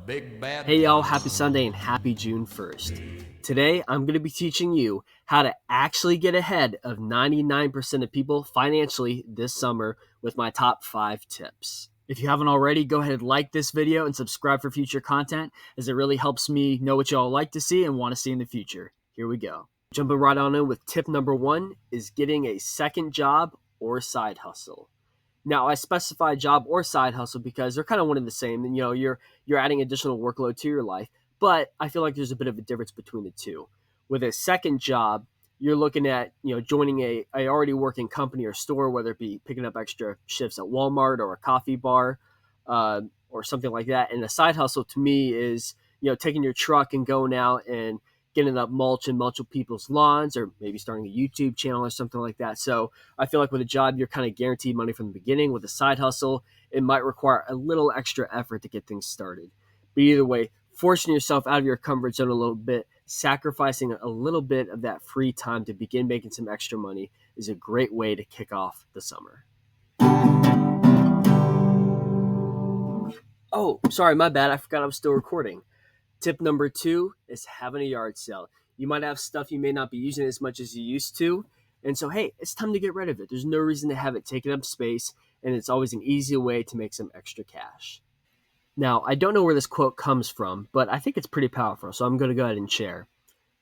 big bad Hey y'all, happy Sunday and happy June 1st. Today, I'm going to be teaching you how to actually get ahead of 99% of people financially this summer with my top 5 tips. If you haven't already, go ahead and like this video and subscribe for future content, as it really helps me know what y'all like to see and want to see in the future. Here we go. Jumping right on in with tip number 1 is getting a second job or side hustle. Now, I specify job or side hustle because they're kind of one and the same. And you're adding additional workload to your life, but I feel like there's a bit of a difference between the two. With a second job, you're looking at joining a already working company or store, whether it be picking up extra shifts at Walmart or a coffee bar, or something like that. And a side hustle to me is taking your truck and going out and getting up mulch and mulch people's lawns, or maybe starting a YouTube channel or something like that. So I feel like with a job, you're kind of guaranteed money from the beginning. With a side hustle, it might require a little extra effort to get things started. But either way, forcing yourself out of your comfort zone a little bit, sacrificing a little bit of that free time to begin making some extra money is a great way to kick off the summer. Oh, sorry, my bad. I forgot I was still recording. Tip number 2 is having a yard sale. You might have stuff you may not be using as much as you used to. And so, hey, it's time to get rid of it. There's no reason to have it taking up space, and it's always an easy way to make some extra cash. Now, I don't know where this quote comes from, but I think it's pretty powerful, so I'm going to go ahead and share.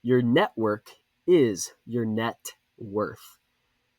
Your network is your net worth.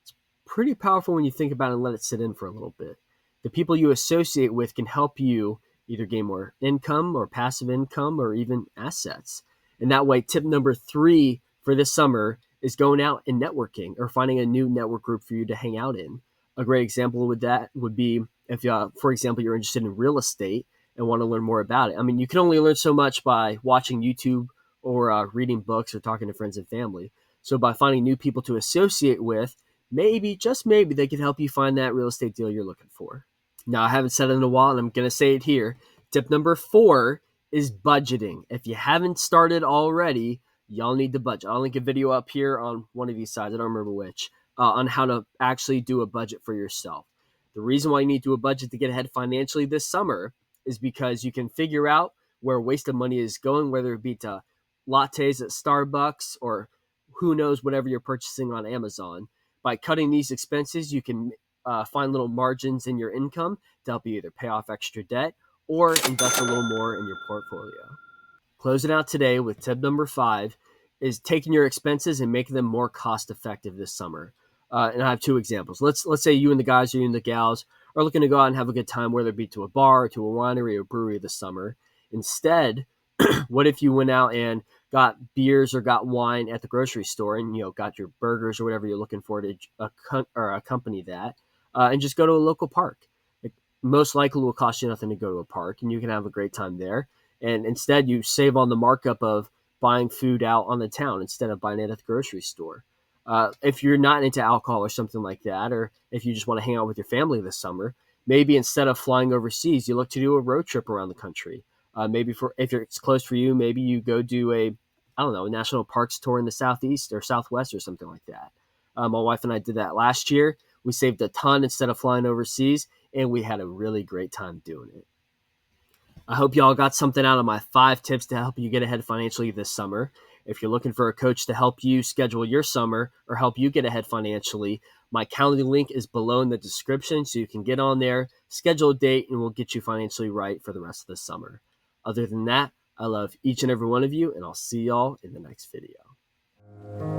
It's pretty powerful when you think about it and let it sit in for a little bit. The people you associate with can help you either gain more income or passive income or even assets. And that way, tip number 3 for this summer is going out and networking or finding a new network group for you to hang out in. A great example with that would be if, for example, you're interested in real estate and want to learn more about it. I mean, you can only learn so much by watching YouTube or reading books or talking to friends and family. So by finding new people to associate with, maybe, just maybe, they can help you find that real estate deal you're looking for. Now, I haven't said it in a while, and I'm going to say it here. Tip number 4 is budgeting. If you haven't started already, y'all need to budget. I'll link a video up here on one of these sides, I don't remember which, on how to actually do a budget for yourself. The reason why you need to do a budget to get ahead financially this summer is because you can figure out where wasted money is going, whether it be to lattes at Starbucks or who knows, whatever you're purchasing on Amazon. By cutting these expenses, you can find little margins in your income to help you either pay off extra debt or invest a little more in your portfolio. Closing out today with tip number 5 is taking your expenses and making them more cost effective this summer. And I have 2 examples. Let's say you and the guys or you and the gals are looking to go out and have a good time, whether it be to a bar or to a winery or brewery this summer. Instead, what if you went out and got beers or got wine at the grocery store and got your burgers or whatever you're looking for to accompany that, and just go to a local park? It most likely will cost you nothing to go to a park, and you can have a great time there. And instead, you save on the markup of buying food out on the town instead of buying it at the grocery store. If you're not into alcohol or something like that, or if you just want to hang out with your family this summer, maybe instead of flying overseas, you look to do a road trip around the country. Maybe if it's close for you, maybe you go do a national parks tour in the Southeast or Southwest or something like that. My wife and I did that last year. We saved a ton instead of flying overseas, and we had a really great time doing it. I hope y'all got something out of my 5 tips to help you get ahead financially this summer. If you're looking for a coach to help you schedule your summer or help you get ahead financially, my calendar link is below in the description, so you can get on there, schedule a date, and we'll get you financially right for the rest of the summer. Other than that, I love each and every one of you, and I'll see y'all in the next video.